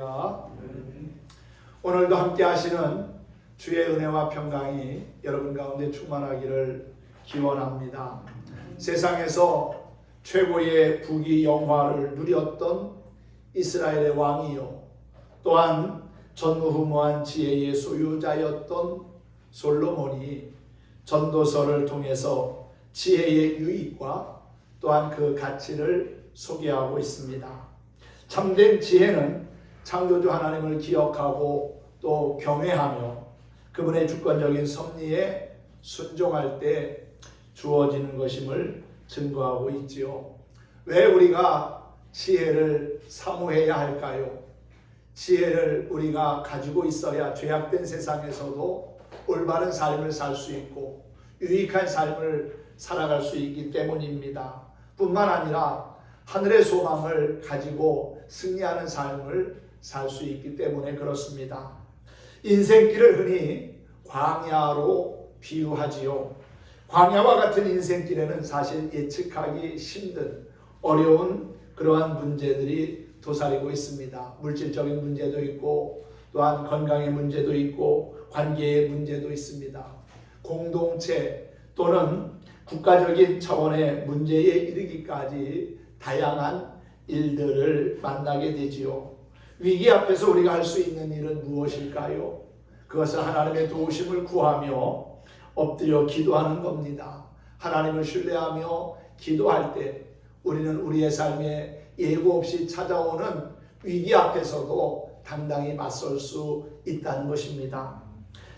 할렐루야. 오늘도 함께 하시는 주의 은혜와 평강이 여러분 가운데 충만하기를 기원합니다. 세상에서 최고의 부귀 영화를 누렸던 이스라엘의 왕이요, 또한 전무후무한 지혜의 소유자였던 솔로몬이 전도서를 통해서 지혜의 유익과 또한 그 가치를 소개하고 있습니다. 참된 지혜는 창조주 하나님을 기억하고 또 경외하며 그분의 주권적인 섭리에 순종할 때 주어지는 것임을 증거하고 있지요. 왜 우리가 지혜를 사모해야 할까요? 지혜를 우리가 가지고 있어야 죄악된 세상에서도 올바른 삶을 살 수 있고 유익한 삶을 살아갈 수 있기 때문입니다. 뿐만 아니라 하늘의 소망을 가지고 승리하는 삶을 살 수 있기 때문에 그렇습니다. 인생길을 흔히 광야로 비유하지요. 광야와 같은 인생길에는 사실 예측하기 힘든 어려운 그러한 문제들이 도사리고 있습니다. 물질적인 문제도 있고 또한 건강의 문제도 있고 관계의 문제도 있습니다. 공동체 또는 국가적인 차원의 문제에 이르기까지 다양한 일들을 만나게 되지요. 위기 앞에서 우리가 할 수 있는 일은 무엇일까요? 그것은 하나님의 도우심을 구하며 엎드려 기도하는 겁니다. 하나님을 신뢰하며 기도할 때 우리는 우리의 삶에 예고 없이 찾아오는 위기 앞에서도 당당히 맞설 수 있다는 것입니다.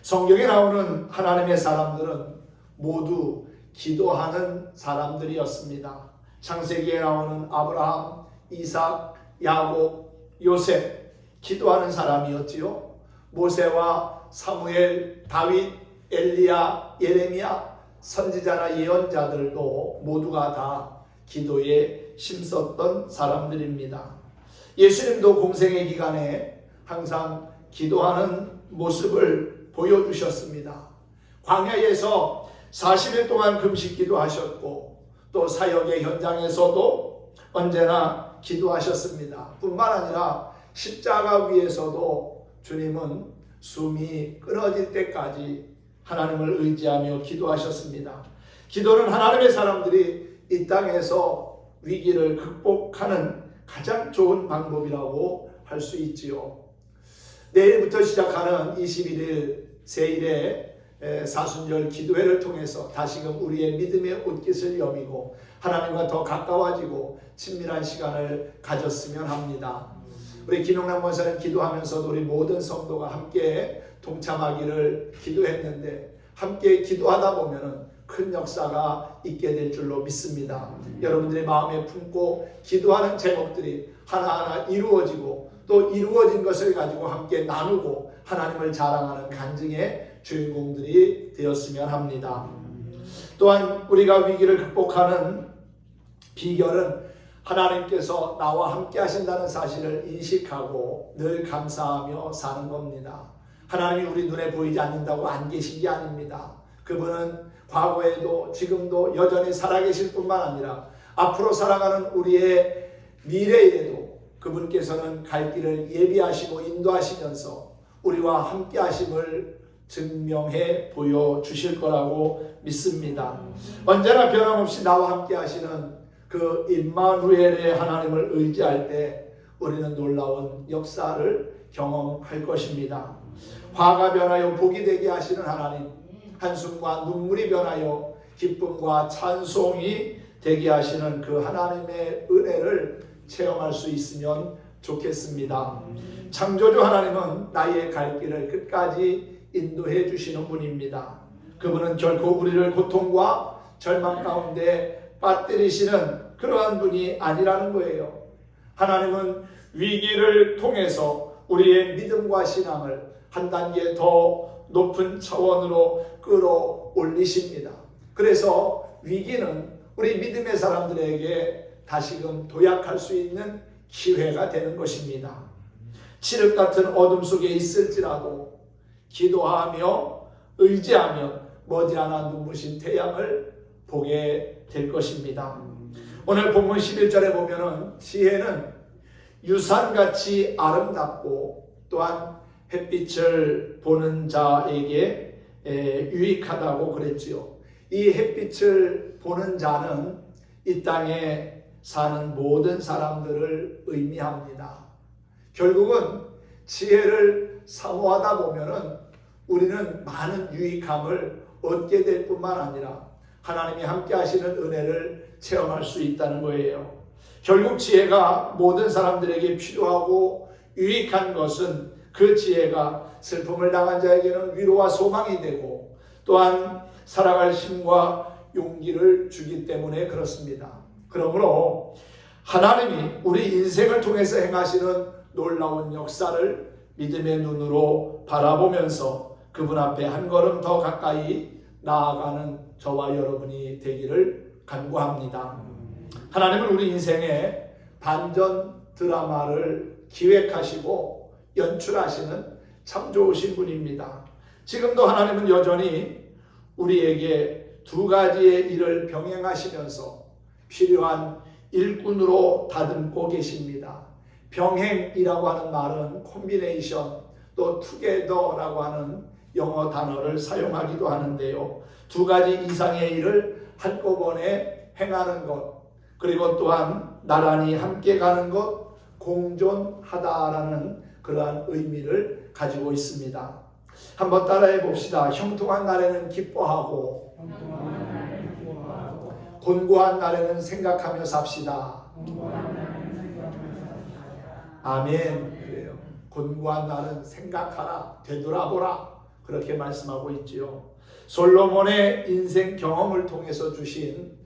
성경에 나오는 하나님의 사람들은 모두 기도하는 사람들이었습니다. 창세기에 나오는 아브라함, 이삭, 야곱, 요셉, 기도하는 사람이었지요. 모세와 사무엘, 다윗, 엘리야, 예레미야, 선지자나 예언자들도 모두가 다 기도에 힘썼던 사람들입니다. 예수님도 공생의 기간에 항상 기도하는 모습을 보여주셨습니다. 광야에서 40일 동안 금식 기도하셨고 또 사역의 현장에서도 언제나 기도하셨습니다. 뿐만 아니라 십자가 위에서도 주님은 숨이 끊어질 때까지 하나님을 의지하며 기도하셨습니다. 기도는 하나님의 사람들이 이 땅에서 위기를 극복하는 가장 좋은 방법이라고 할 수 있지요. 내일부터 시작하는 21일 세일의 사순절 기도회를 통해서 다시금 우리의 믿음의 옷깃을 여미고 하나님과 더 가까워지고 친밀한 시간을 가졌으면 합니다. 우리 김용남 권사님 기도하면서도 우리 모든 성도가 함께 동참하기를 기도했는데 함께 기도하다 보면은 큰 역사가 있게 될 줄로 믿습니다. 여러분들의 마음에 품고 기도하는 제목들이 하나하나 이루어지고 또 이루어진 것을 가지고 함께 나누고 하나님을 자랑하는 간증의 주인공들이 되었으면 합니다. 또한 우리가 위기를 극복하는 비결은 하나님께서 나와 함께 하신다는 사실을 인식하고 늘 감사하며 사는 겁니다. 하나님이 우리 눈에 보이지 않는다고 안 계신 게 아닙니다. 그분은 과거에도 지금도 여전히 살아계실 뿐만 아니라 앞으로 살아가는 우리의 미래에도 그분께서는 갈 길을 예비하시고 인도하시면서 우리와 함께 하심을 증명해 보여주실 거라고 믿습니다. 언제나 변함없이 나와 함께 하시는 그 임마누엘의 하나님을 의지할 때 우리는 놀라운 역사를 경험할 것입니다. 화가 변하여 복이 되게 하시는 하나님, 한숨과 눈물이 변하여 기쁨과 찬송이 되게 하시는 그 하나님의 은혜를 체험할 수 있으면 좋겠습니다. 창조주 하나님은 나의 갈 길을 끝까지 인도해 주시는 분입니다. 그분은 결코 우리를 고통과 절망 가운데 빠뜨리시는 그러한 분이 아니라는 거예요. 하나님은 위기를 통해서 우리의 믿음과 신앙을 한 단계 더 높은 차원으로 끌어올리십니다. 그래서 위기는 우리 믿음의 사람들에게 다시금 도약할 수 있는 기회가 되는 것입니다. 칠흑 같은 어둠 속에 있을지라도 기도하며 의지하며 머지않아 눈부신 태양을 보게 될 것입니다. 오늘 본문 11절에 보면은 지혜는 유산같이 아름답고 또한 햇빛을 보는 자에게 유익하다고 그랬지요. 이 햇빛을 보는 자는 이 땅에 사는 모든 사람들을 의미합니다. 결국은 지혜를 사모하다 보면은 우리는 많은 유익함을 얻게 될 뿐만 아니라 하나님이 함께 하시는 은혜를 체험할 수 있다는 거예요. 결국 지혜가 모든 사람들에게 필요하고 유익한 것은 그 지혜가 슬픔을 당한 자에게는 위로와 소망이 되고 또한 살아갈 힘과 용기를 주기 때문에 그렇습니다. 그러므로 하나님이 우리 인생을 통해서 행하시는 놀라운 역사를 믿음의 눈으로 바라보면서 그분 앞에 한 걸음 더 가까이 나아가는 저와 여러분이 되기를 간구합니다. 하나님은 우리 인생에 반전 드라마를 기획하시고 연출하시는 참 좋으신 분입니다. 지금도 하나님은 여전히 우리에게 두 가지의 일을 병행하시면서 필요한 일꾼으로 다듬고 계십니다. 병행이라고 하는 말은 콤비네이션 또 투게더라고 하는 영어 단어를 사용하기도 하는데요. 두 가지 이상의 일을 한꺼번에 행하는 것, 그리고 또한 나란히 함께 가는 것, 공존하다라는 그러한 의미를 가지고 있습니다. 한번 따라해 봅시다. 형통한 날에는 기뻐하고 곤고한 날에는 생각하며 삽시다. 아멘. 그래요. 곤고한 날은 생각하라, 되돌아보라, 그렇게 말씀하고 있지요. 솔로몬의 인생 경험을 통해서 주신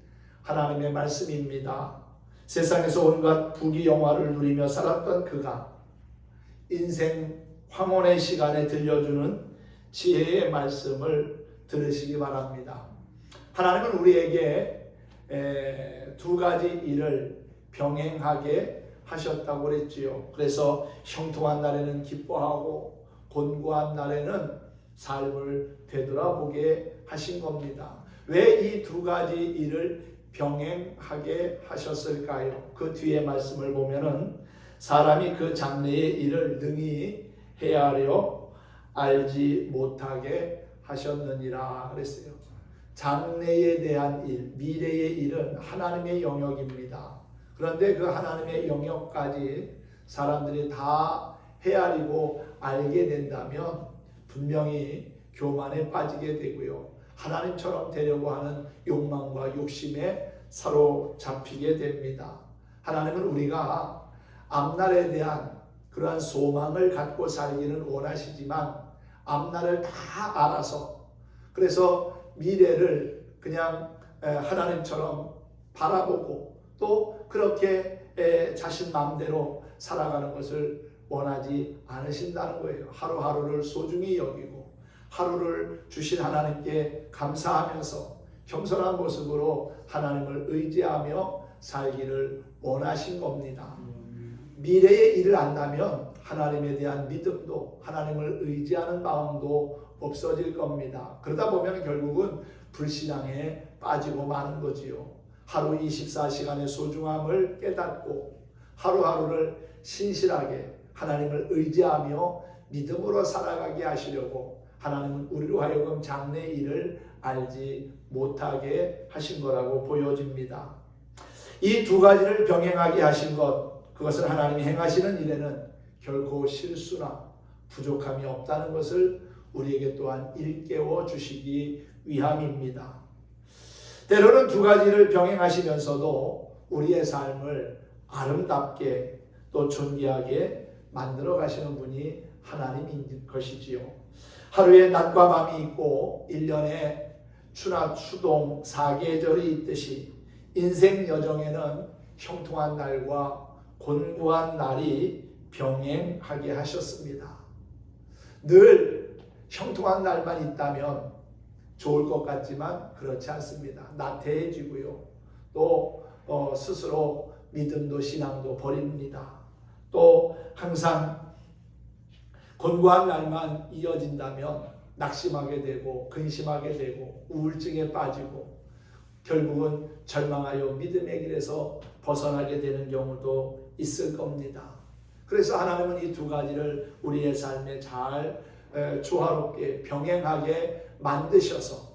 하나님의 말씀입니다. 세상에서 온갖 부귀영화를 누리며 살았던 그가 인생 황혼의 시간에 들려주는 지혜의 말씀을 들으시기 바랍니다. 하나님은 우리에게 두 가지 일을 병행하게 하셨다고 그랬지요. 그래서 형통한 날에는 기뻐하고 곤고한 날에는 삶을 되돌아보게 하신 겁니다. 왜 이 두 가지 일을 병행하게 하셨을까요? 그 뒤에 말씀을 보면은 사람이 그 장래의 일을 능히 헤아려 알지 못하게 하셨느니라 그랬어요. 장래에 대한 일, 미래의 일은 하나님의 영역입니다. 그런데 그 하나님의 영역까지 사람들이 다 헤아리고 알게 된다면 분명히 교만에 빠지게 되고요. 하나님처럼 되려고 하는 욕망과 욕심에 사로잡히게 됩니다. 하나님은 우리가 앞날에 대한 그러한 소망을 갖고 살기는 원하시지만 앞날을 다 알아서 그래서 미래를 그냥 하나님처럼 바라보고 또 그렇게 자신 마음대로 살아가는 것을 원하지 않으신다는 거예요. 하루하루를 소중히 여기고 하루를 주신 하나님께 감사하면서 겸손한 모습으로 하나님을 의지하며 살기를 원하신 겁니다. 미래의 일을 안다면 하나님에 대한 믿음도 하나님을 의지하는 마음도 없어질 겁니다. 그러다 보면 결국은 불신앙에 빠지고 마는 거지요. 하루 24시간의 소중함을 깨닫고 하루하루를 신실하게 하나님을 의지하며 믿음으로 살아가게 하시려고 하나님은 우리로 하여금 장래 일을 알지 못하게 하신 거라고 보여집니다. 이 두 가지를 병행하게 하신 것, 그것을 하나님이 행하시는 일에는 결코 실수나 부족함이 없다는 것을 우리에게 또한 일깨워 주시기 위함입니다. 때로는 두 가지를 병행하시면서도 우리의 삶을 아름답게 또 존귀하게 만들어 가시는 분이 하나님인 것이지요. 하루에 낮과 밤이 있고 1년에 추나 추동 4계절이 있듯이 인생 여정에는 형통한 날과 곤고한 날이 병행하게 하셨습니다. 늘 형통한 날만 있다면 좋을 것 같지만 그렇지 않습니다. 나태해지고요. 또 스스로 믿음도 신앙도 버립니다. 또 항상 곤고한 날만 이어진다면 낙심하게 되고 근심하게 되고 우울증에 빠지고 결국은 절망하여 믿음의 길에서 벗어나게 되는 경우도 있을 겁니다. 그래서 하나님은 이 두 가지를 우리의 삶에 잘 조화롭게 병행하게 만드셔서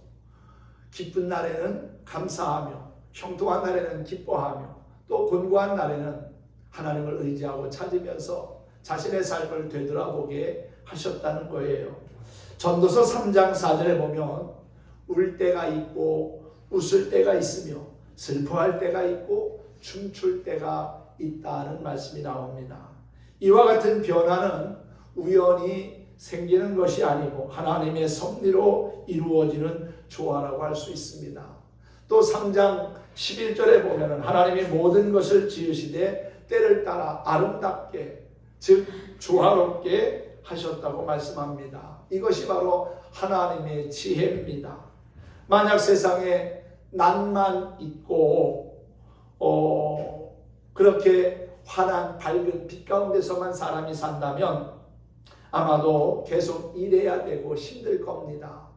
기쁜 날에는 감사하며 형통한 날에는 기뻐하며 또 곤고한 날에는 하나님을 의지하고 찾으면서 자신의 삶을 되돌아보게 하셨다는 거예요. 전도서 3장 4절에 보면 울 때가 있고 웃을 때가 있으며 슬퍼할 때가 있고 춤출 때가 있다는 말씀이 나옵니다. 이와 같은 변화는 우연히 생기는 것이 아니고 하나님의 섭리로 이루어지는 조화라고 할 수 있습니다. 또 3장 11절에 보면 하나님이 모든 것을 지으시되 때를 따라 아름답게 즉 조화롭게 하셨다고 말씀합니다. 이것이 바로 하나님의 지혜입니다. 만약 세상에 난만 있고 그렇게 환한 밝은 빛 가운데서만 사람이 산다면 아마도 계속 일해야 되고 힘들 겁니다.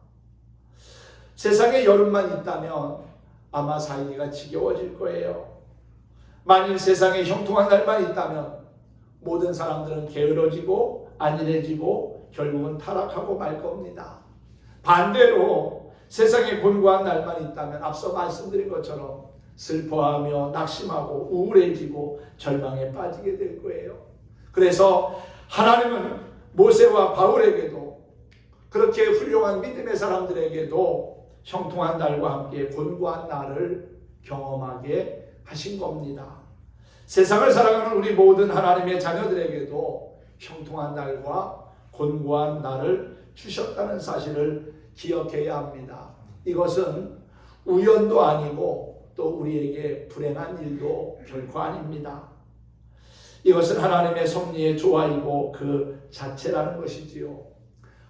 세상에 여름만 있다면 아마 살기가 지겨워질 거예요. 만일 세상에 형통한 날만 있다면 모든 사람들은 게으러지고 안일해지고 결국은 타락하고 말 겁니다. 반대로 세상에 곤고한 날만 있다면 앞서 말씀드린 것처럼 슬퍼하며 낙심하고 우울해지고 절망에 빠지게 될 거예요. 그래서 하나님은 모세와 바울에게도 그렇게 훌륭한 믿음의 사람들에게도 형통한 날과 함께 곤고한 날을 경험하게 하신 겁니다. 세상을 살아가는 우리 모든 하나님의 자녀들에게도 형통한 날과 곤고한 날을 주셨다는 사실을 기억해야 합니다. 이것은 우연도 아니고 또 우리에게 불행한 일도 결코 아닙니다. 이것은 하나님의 섭리의 조화이고 그 자체라는 것이지요.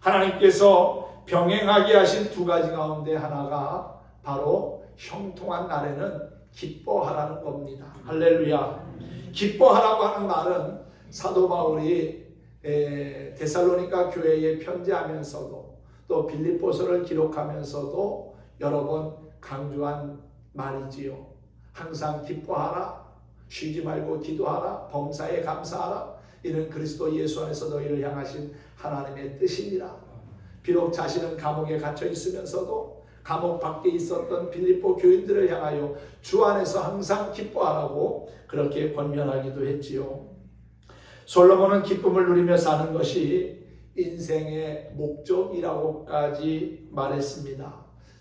하나님께서 병행하게 하신 두 가지 가운데 하나가 바로 형통한 날에는 기뻐하라는 겁니다. 할렐루야. 기뻐하라고 하는 말은 사도 바울이 데살로니가 교회에 편지하면서도 또 빌립보서를 기록하면서도 여러 번 강조한 말이지요. 항상 기뻐하라, 쉬지 말고 기도하라, 범사에 감사하라. 이는 그리스도 예수 안에서 너희를 향하신 하나님의 뜻이니라. 비록 자신은 감옥에 갇혀 있으면서도 감옥 밖에 있었던 빌립보 교인들을 향하여 주 안에서 항상 기뻐하라고 그렇게 권면하기도 했지요. 솔로몬은 기쁨을 누리며 사는 것이 인생의 목적이라고까지 말했습니다.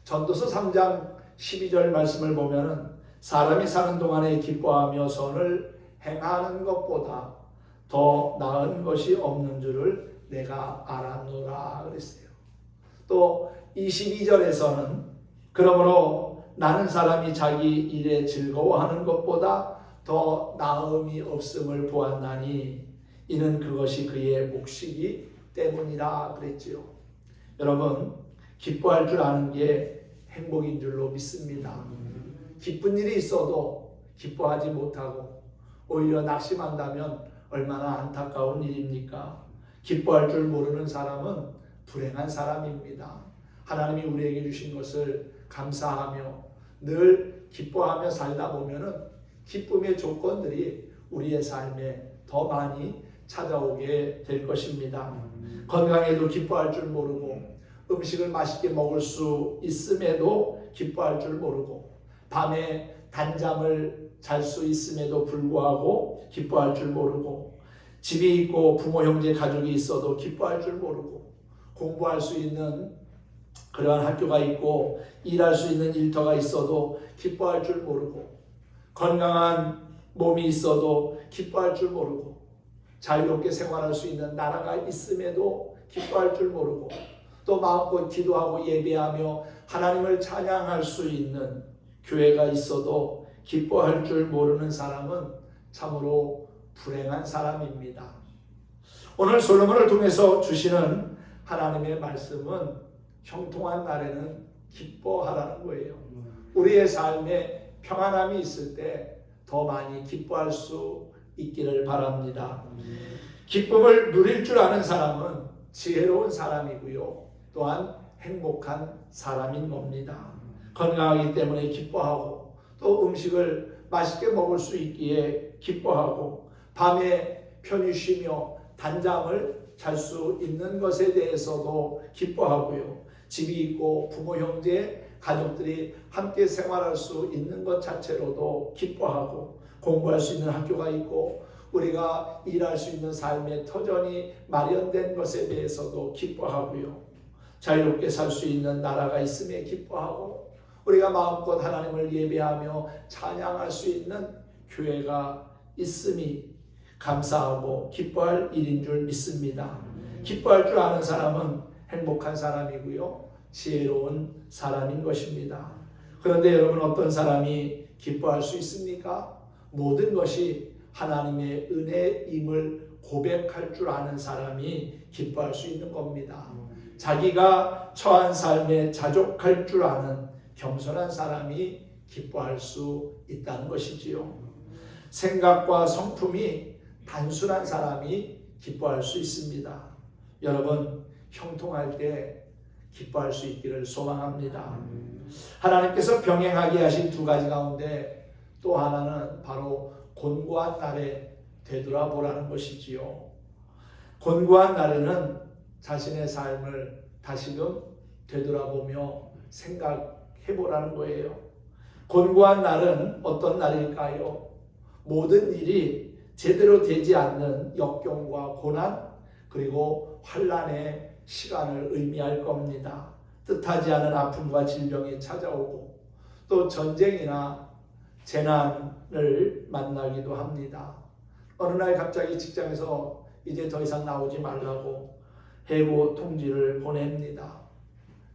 전도서 3장 12절 말씀을 보면은 사람이 사는 동안에 기뻐하며 선을 행하는 것보다 더 나은 것이 없는 줄을 내가 알았노라 그랬어요. 또 22절에서는 그러므로 나는 사람이 자기 일에 즐거워하는 것보다 더 나음이 없음을 보았나니 이는 그것이 그의 몫이기 때문이라 그랬지요. 여러분, 기뻐할 줄 아는 게 행복인 줄로 믿습니다. 기쁜 일이 있어도 기뻐하지 못하고 오히려 낙심한다면 얼마나 안타까운 일입니까? 기뻐할 줄 모르는 사람은 불행한 사람입니다. 하나님이 우리에게 주신 것을 감사하며 늘 기뻐하며 살다 보면은 기쁨의 조건들이 우리의 삶에 더 많이 찾아오게 될 것입니다. 건강에도 기뻐할 줄 모르고 음식을 맛있게 먹을 수 있음에도 기뻐할 줄 모르고 밤에 단잠을 잘 수 있음에도 불구하고 기뻐할 줄 모르고 집이 있고 부모 형제 가족이 있어도 기뻐할 줄 모르고 공부할 수 있는 그러한 학교가 있고 일할 수 있는 일터가 있어도 기뻐할 줄 모르고 건강한 몸이 있어도 기뻐할 줄 모르고 자유롭게 생활할 수 있는 나라가 있음에도 기뻐할 줄 모르고 또 마음껏 기도하고 예배하며 하나님을 찬양할 수 있는 교회가 있어도 기뻐할 줄 모르는 사람은 참으로 불행한 사람입니다. 오늘 솔로몬을 통해서 주시는 하나님의 말씀은 형통한 날에는 기뻐하라는 거예요. 우리의 삶에 평안함이 있을 때 더 많이 기뻐할 수 있기를 바랍니다. 기쁨을 누릴 줄 아는 사람은 지혜로운 사람이고요. 또한 행복한 사람인 겁니다. 건강하기 때문에 기뻐하고 또 음식을 맛있게 먹을 수 있기에 기뻐하고 밤에 편히 쉬며 단잠을 잘 수 있는 것에 대해서도 기뻐하고요. 집이 있고 부모, 형제, 가족들이 함께 생활할 수 있는 것 자체로도 기뻐하고, 공부할 수 있는 학교가 있고 우리가 일할 수 있는 삶의 터전이 마련된 것에 대해서도 기뻐하고요. 자유롭게 살 수 있는 나라가 있음에 기뻐하고, 우리가 마음껏 하나님을 예배하며 찬양할 수 있는 교회가 있음이 감사하고 기뻐할 일인 줄 믿습니다. 기뻐할 줄 아는 사람은 행복한 사람이고요, 지혜로운 사람인 것입니다. 그런데 여러분, 어떤 사람이 기뻐할 수 있습니까? 모든 것이 하나님의 은혜임을 고백할 줄 아는 사람이 기뻐할 수 있는 겁니다. 자기가 처한 삶에 자족할 줄 아는 겸손한 사람이 기뻐할 수 있다는 것이지요. 생각과 성품이 단순한 사람이 기뻐할 수 있습니다. 여러분, 형통할 때 기뻐할 수 있기를 소망합니다. 하나님께서 병행하게 하신 두 가지 가운데 또 하나는 바로 곤고한 날에 되돌아보라는 것이지요. 곤고한 날에는 자신의 삶을 다시금 되돌아보며 생각해보라는 거예요. 곤고한 날은 어떤 날일까요? 모든 일이 제대로 되지 않는 역경과 고난, 그리고 환난의 시간을 의미할 겁니다. 뜻하지 않은 아픔과 질병이 찾아오고 또 전쟁이나 재난을 만나기도 합니다. 어느 날 갑자기 직장에서 이제 더 이상 나오지 말라고 해고 통지를 보냅니다.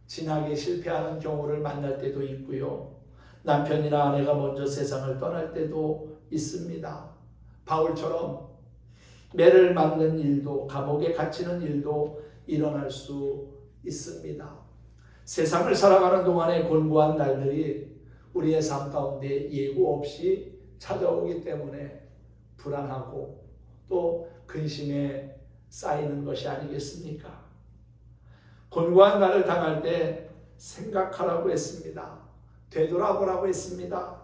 진학에 실패하는 경우를 만날 때도 있고요. 남편이나 아내가 먼저 세상을 떠날 때도 있습니다. 바울처럼 매를 맞는 일도, 감옥에 갇히는 일도 일어날 수 있습니다. 세상을 살아가는 동안의 곤고한 날들이 우리의 삶 가운데 예고 없이 찾아오기 때문에 불안하고 또 근심에 쌓이는 것이 아니겠습니까? 곤고한 날을 당할 때 생각하라고 했습니다. 되돌아보라고 했습니다.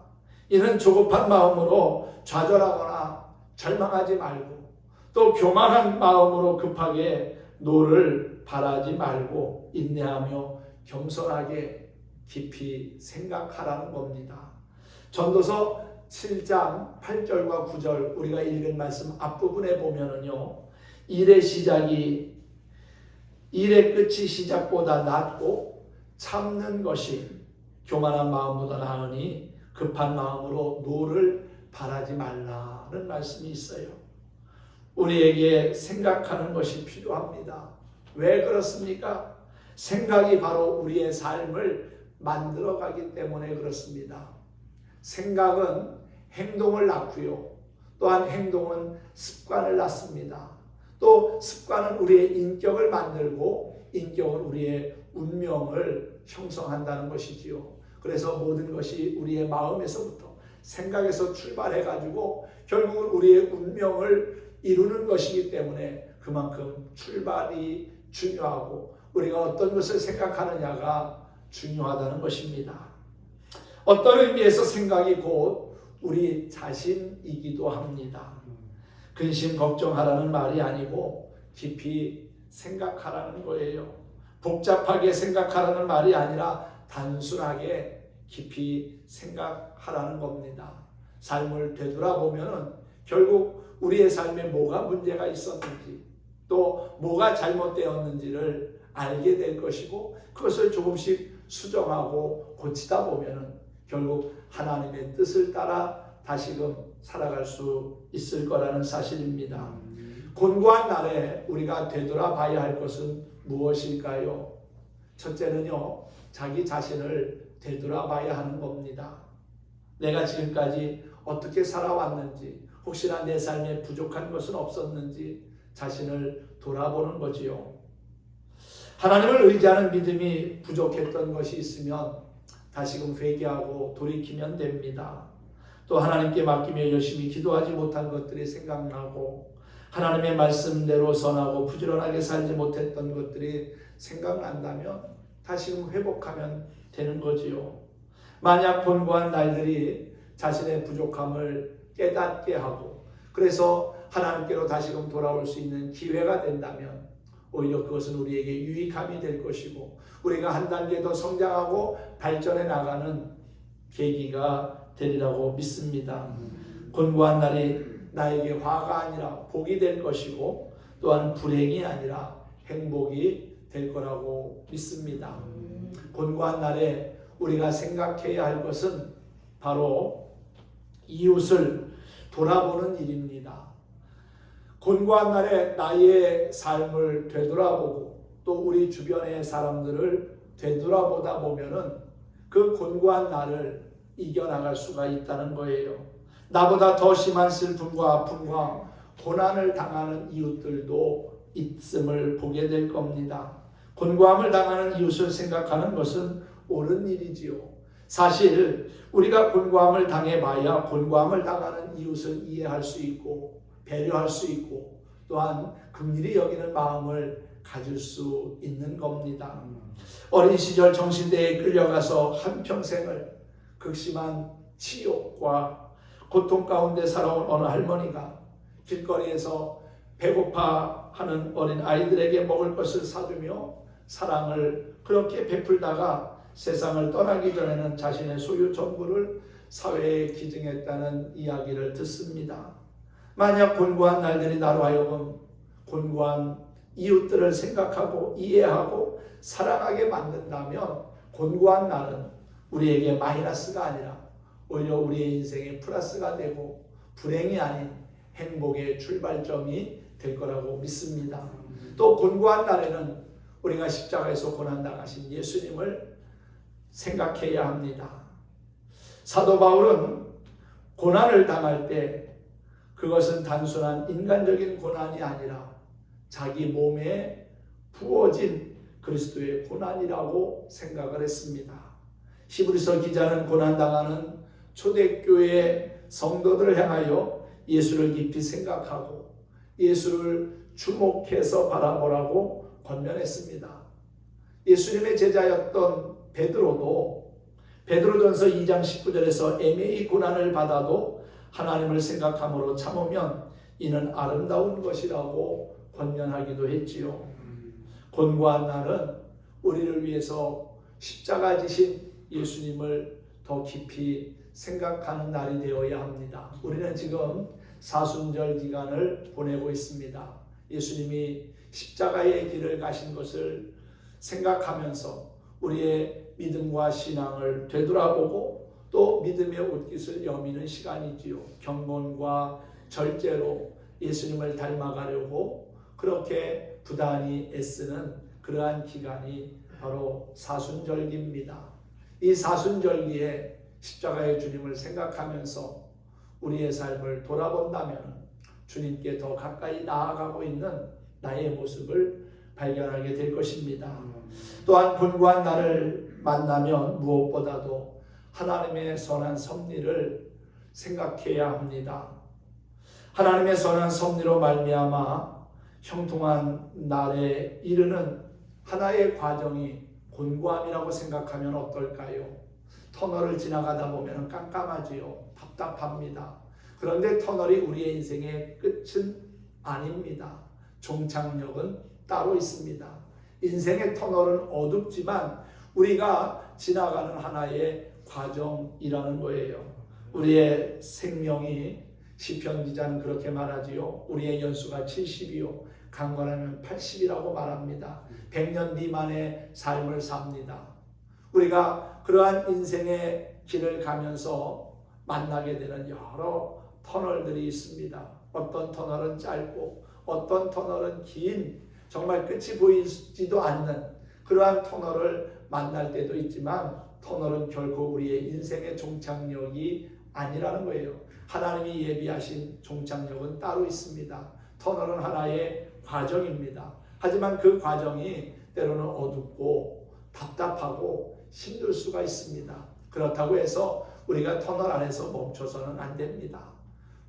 이는 조급한 마음으로 좌절하거나 절망하지 말고 또 교만한 마음으로 급하게 노를 바라지 말고 인내하며 겸손하게 깊이 생각하라는 겁니다. 전도서 7장 8절과 9절 우리가 읽은 말씀 앞부분에 보면은요, 일의 끝이 시작보다 낫고 참는 것이 교만한 마음보다 나으니 급한 마음으로 노를 바라지 말라는 말씀이 있어요. 우리에게 생각하는 것이 필요합니다. 왜 그렇습니까? 생각이 바로 우리의 삶을 만들어가기 때문에 그렇습니다. 생각은 행동을 낳고요. 또한 행동은 습관을 낳습니다. 또 습관은 우리의 인격을 만들고 인격은 우리의 운명을 형성한다는 것이지요. 그래서 모든 것이 우리의 마음에서부터 생각에서 출발해가지고 결국은 우리의 운명을 이루는 것이기 때문에 그만큼 출발이 중요하고 우리가 어떤 것을 생각하느냐가 중요하다는 것입니다. 어떤 의미에서 생각이 곧 우리 자신이기도 합니다. 근심 걱정하라는 말이 아니고 깊이 생각하라는 거예요. 복잡하게 생각하라는 말이 아니라 단순하게 깊이 생각하라는 겁니다. 삶을 되돌아보면 결국 우리의 삶에 뭐가 문제가 있었는지 또 뭐가 잘못되었는지를 알게 될 것이고 그것을 조금씩 수정하고 고치다 보면 결국 하나님의 뜻을 따라 다시금 살아갈 수 있을 거라는 사실입니다. 곤고한 날에 우리가 되돌아봐야 할 것은 무엇일까요? 첫째는요, 자기 자신을 되돌아봐야 하는 겁니다. 내가 지금까지 어떻게 살아왔는지, 혹시나 내 삶에 부족한 것은 없었는지 자신을 돌아보는 거지요. 하나님을 의지하는 믿음이 부족했던 것이 있으면 다시금 회개하고 돌이키면 됩니다. 또 하나님께 맡기며 열심히 기도하지 못한 것들이 생각나고 하나님의 말씀대로 선하고 부지런하게 살지 못했던 것들이 생각난다면 다시금 회복하면 되는 거지요. 만약 곤고한 날들이 자신의 부족함을 깨닫게 하고 그래서 하나님께로 다시금 돌아올 수 있는 기회가 된다면 오히려 그것은 우리에게 유익함이 될 것이고 우리가 한 단계 더 성장하고 발전해 나가는 계기가 되리라고 믿습니다. 곤고한 날이 나에게 화가 아니라 복이 될 것이고 또한 불행이 아니라 행복이 될 거라고 믿습니다. 곤고한 날에 우리가 생각해야 할 것은 바로 이웃을 돌아보는 일입니다. 곤고한 날에 나의 삶을 되돌아보고 또 우리 주변의 사람들을 되돌아보다 보면은 그 곤고한 날을 이겨나갈 수가 있다는 거예요. 나보다 더 심한 슬픔과 아픔과 고난을 당하는 이웃들도 있음을 보게 될 겁니다. 곤고함을 당하는 이웃을 생각하는 것은 옳은 일이지요. 사실 우리가 곤고함을 당해봐야 곤고함을 당하는 이웃을 이해할 수 있고 배려할 수 있고 또한 긍휼히 여기는 마음을 가질 수 있는 겁니다. 어린 시절 정신대에 끌려가서 한평생을 극심한 치욕과 고통 가운데 살아온 어느 할머니가 길거리에서 배고파하는 어린 아이들에게 먹을 것을 사주며 사랑을 그렇게 베풀다가 세상을 떠나기 전에는 자신의 소유 전부를 사회에 기증했다는 이야기를 듣습니다. 만약 곤고한 날들이 나로 하여금 곤고한 이웃들을 생각하고 이해하고 사랑하게 만든다면 곤고한 날은 우리에게 마이너스가 아니라 오히려 우리의 인생에 플러스가 되고 불행이 아닌 행복의 출발점이 될 거라고 믿습니다. 또 곤고한 날에는 우리가 십자가에서 고난당하신 예수님을 생각해야 합니다. 사도 바울은 고난을 당할 때 그것은 단순한 인간적인 고난이 아니라 자기 몸에 부어진 그리스도의 고난이라고 생각을 했습니다. 히브리서 기자는 고난당하는 초대교회 성도들을 향하여 예수를 깊이 생각하고 예수를 주목해서 바라보라고 권면했습니다. 예수님의 제자였던 베드로도 베드로전서 2장 19절에서 애매히 고난을 받아도 하나님을 생각함으로 참으면 이는 아름다운 것이라고 권면하기도 했지요. 곤고한 날은 우리를 위해서 십자가 지신 예수님을 더 깊이 생각하는 날이 되어야 합니다. 우리는 지금 사순절 기간을 보내고 있습니다. 예수님이 십자가의 길을 가신 것을 생각하면서 우리의 믿음과 신앙을 되돌아보고 또 믿음의 옷깃을 여미는 시간이지요. 경건과 절제로 예수님을 닮아가려고 그렇게 부단히 애쓰는 그러한 기간이 바로 사순절기입니다. 이 사순절기에 십자가의 주님을 생각하면서 우리의 삶을 돌아본다면 주님께 더 가까이 나아가고 있는 나의 모습을 발견하게 될 것입니다. 또한 곤고한 나를 만나면 무엇보다도 하나님의 선한 섭리를 생각해야 합니다. 하나님의 선한 섭리로 말미암아 형통한 날에 이르는 하나의 과정이 곤고함이라고 생각하면 어떨까요? 터널을 지나가다 보면 깜깜하지요. 답답합니다. 그런데 터널이 우리의 인생의 끝은 아닙니다. 종착역은 따로 있습니다. 인생의 터널은 어둡지만 우리가 지나가는 하나의 과정이라는 거예요. 우리의 생명이 시편 기자는 그렇게 말하지요. 우리의 연수가 70이요 강건하면 80이라고 말합니다. 100년 미만의 삶을 삽니다. 우리가 그러한 인생의 길을 가면서 만나게 되는 여러 터널들이 있습니다. 어떤 터널은 짧고 어떤 터널은 긴 정말 끝이 보이지도 않는 그러한 터널을 만날 때도 있지만 터널은 결코 우리의 인생의 종착역이 아니라는 거예요. 하나님이 예비하신 종착역은 따로 있습니다. 터널은 하나의 과정입니다. 하지만 그 과정이 때로는 어둡고 답답하고 힘들 수가 있습니다. 그렇다고 해서 우리가 터널 안에서 멈춰서는 안 됩니다.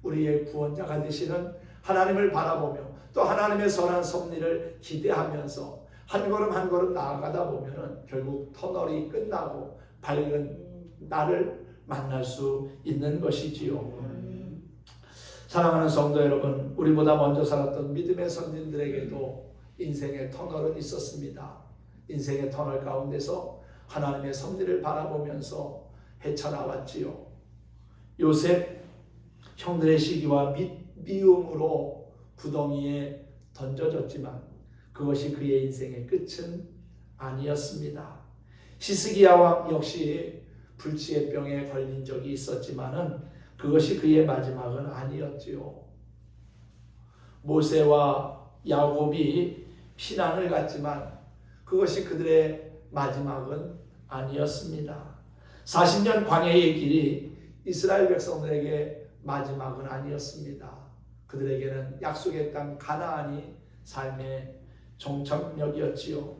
우리의 구원자가 되시는 하나님을 바라보며 또 하나님의 선한 섭리를 기대하면서 한 걸음 한 걸음 나아가다 보면은 결국 터널이 끝나고 밝은 날을 만날 수 있는 것이지요. 사랑하는 성도 여러분, 우리보다 먼저 살았던 믿음의 선진들에게도 인생의 터널은 있었습니다. 인생의 터널 가운데서 하나님의 섭리를 바라보면서 헤쳐나왔지요. 요셉 형들의 시기와 미움으로 구덩이에 던져졌지만 그것이 그의 인생의 끝은 아니었습니다. 히스기야 왕 역시 불치의 병에 걸린 적이 있었지만은 그것이 그의 마지막은 아니었지요. 모세와 야곱이 피난을 갔지만 그것이 그들의 마지막은 아니었습니다. 40년 광야의 길이 이스라엘 백성들에게 마지막은 아니었습니다. 그들에게는 약속의 땅 가나안이 삶의 종착역이었지요.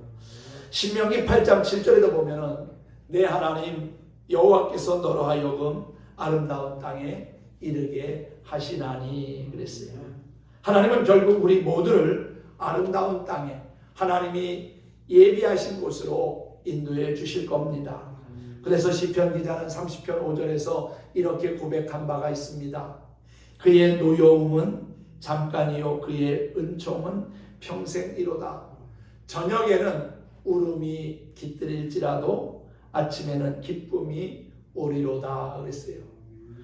신명기 8장 7절에도 보면은 내 하나님 여호와께서 너로 하여금 아름다운 땅에 이르게 하시나니 그랬어요. 하나님은 결국 우리 모두를 아름다운 땅에 하나님이 예비하신 곳으로 인도해 주실 겁니다. 그래서 시편 기자는 30편 5절에서 이렇게 고백한 바가 있습니다. 그의 노여움은 잠깐이요 그의 은총은 평생이로다. 저녁에는 울음이 깃들일지라도 아침에는 기쁨이 오리로다 그랬어요.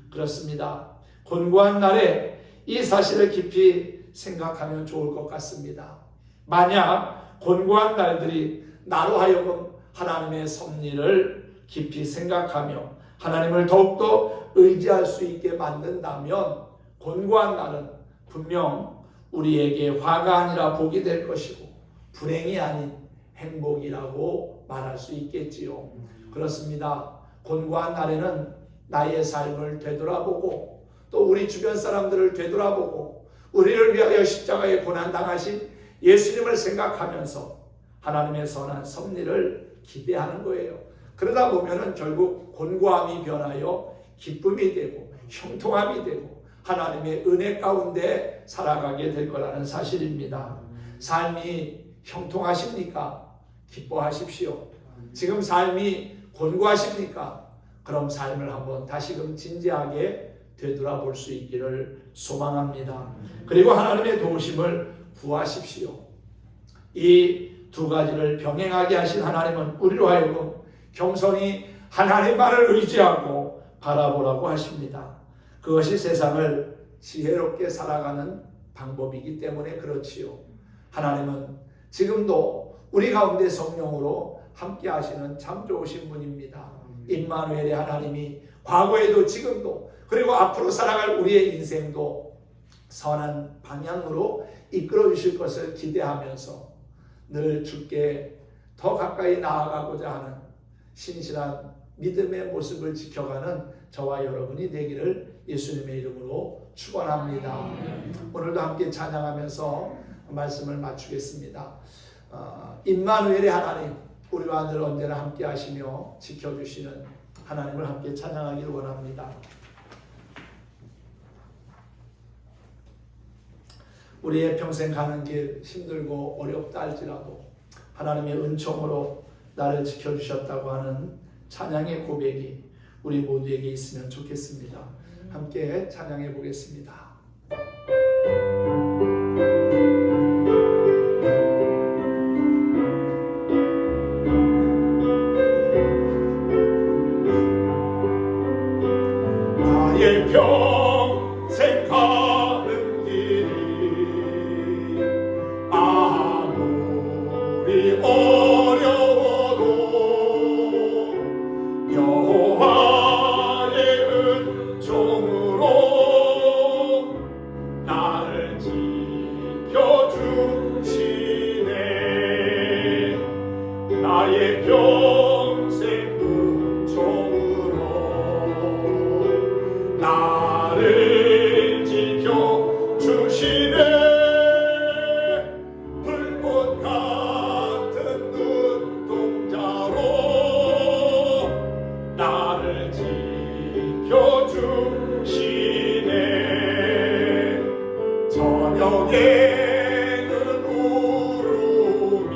그렇습니다. 곤고한 날에 이 사실을 깊이 생각하면 좋을 것 같습니다. 만약 곤고한 날들이 나로 하여금 하나님의 섭리를 깊이 생각하며 하나님을 더욱더 의지할 수 있게 만든다면 곤고한 날은 분명 우리에게 화가 아니라 복이 될 것이고 불행이 아닌 행복이라고 말할 수 있겠지요. 그렇습니다. 곤고한 날에는 나의 삶을 되돌아보고 또 우리 주변 사람들을 되돌아보고 우리를 위하여 십자가에 고난당하신 예수님을 생각하면서 하나님의 선한 섭리를 기대하는 거예요. 그러다 보면은 결국 곤고함이 변하여 기쁨이 되고 형통함이 되고 하나님의 은혜 가운데 살아가게 될 거라는 사실입니다. 삶이 형통하십니까? 기뻐하십시오. 지금 삶이 곤고하십니까? 그럼 삶을 한번 다시금 진지하게 되돌아볼 수 있기를 소망합니다. 그리고 하나님의 도우심을 구하십시오. 이 두 가지를 병행하게 하신 하나님은 우리로 하여금 겸손히 하나님만을 의지하고 바라보라고 하십니다. 그것이 세상을 지혜롭게 살아가는 방법이기 때문에 그렇지요. 하나님은 지금도 우리 가운데 성령으로 함께 하시는 참 좋으신 분입니다. 임마누엘의 하나님이 과거에도 지금도 그리고 앞으로 살아갈 우리의 인생도 선한 방향으로 이끌어 주실 것을 기대하면서 늘 주께 더 가까이 나아가고자 하는 신실한 믿음의 모습을 지켜가는 저와 여러분이 되기를 예수님의 이름으로 축원합니다. 오늘도 함께 찬양하면서 말씀을 마치겠습니다. 임마누엘의 하나님, 우리와 늘 언제나 함께 하시며 지켜주시는 하나님을 함께 찬양하기를 원합니다. 우리의 평생 가는 길 힘들고 어렵다 할지라도 하나님의 은총으로 나를 지켜주셨다고 하는 찬양의 고백이 우리 모두에게 있으면 좋겠습니다. 함께 찬양해 보겠습니다. 나의 평생 가는 길이 아무리 어려워도 여호와의 은총으로 나를 지켜주시네. 나의 평생 은총으로 나를 지켜주시네. 불꽃 같은 눈동자로 나를 지켜주시네. 저녁에는 울음이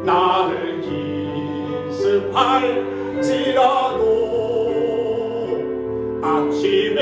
나를 기습할지라도 아침에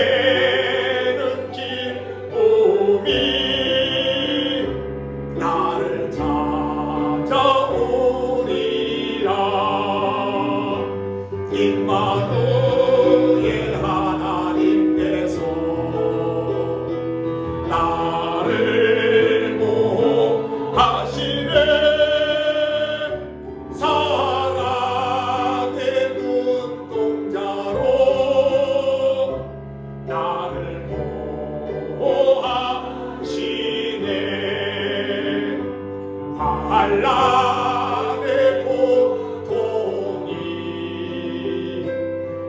환난의 고통이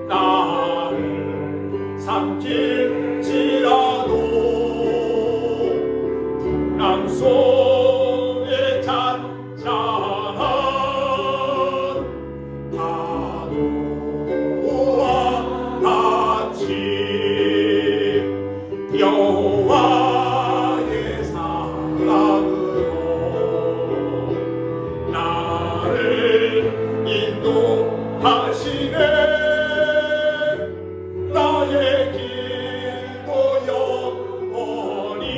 나를 삼킬지라도 풍랑 속에 잔잔한 파도와 같이 여호와의 사랑으로 나를 인도하시네. 나의 길도 영원히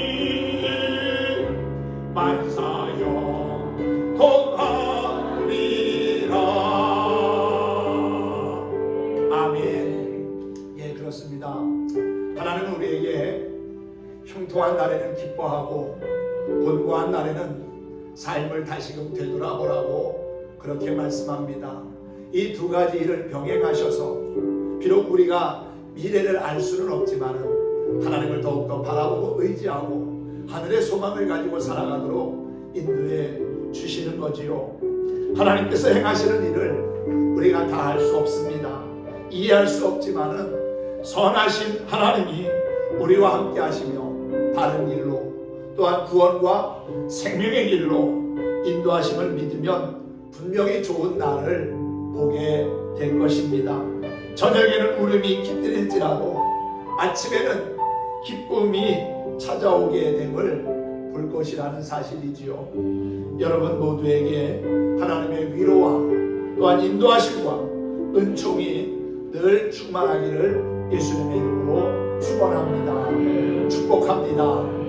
만사형통하리라. 아멘. 예, 그렇습니다. 하나님은 우리에게 형통한 날에는 기뻐하고 곤고한 날에는 삶을 다시금 되돌아보라고 그렇게 말씀합니다. 이 두 가지 일을 병행하셔서 비록 우리가 미래를 알 수는 없지만은 하나님을 더욱더 바라보고 의지하고 하늘의 소망을 가지고 살아가도록 인도해 주시는 거지요. 하나님께서 행하시는 일을 우리가 다 알 수 없습니다. 이해할 수 없지만은 선하신 하나님이 우리와 함께 하시며 바른 길로 또한 구원과 생명의 길로 인도하심을 믿으면 분명히 좋은 날을 보게 될 것입니다. 저녁에는 울음이 깃들일지라도 아침에는 기쁨이 찾아오게 됨을 볼 것이라는 사실이지요. 여러분 모두에게 하나님의 위로와 또한 인도하심과 은총이 늘 충만하기를 예수님의 이름으로 축원합니다. 축복합니다.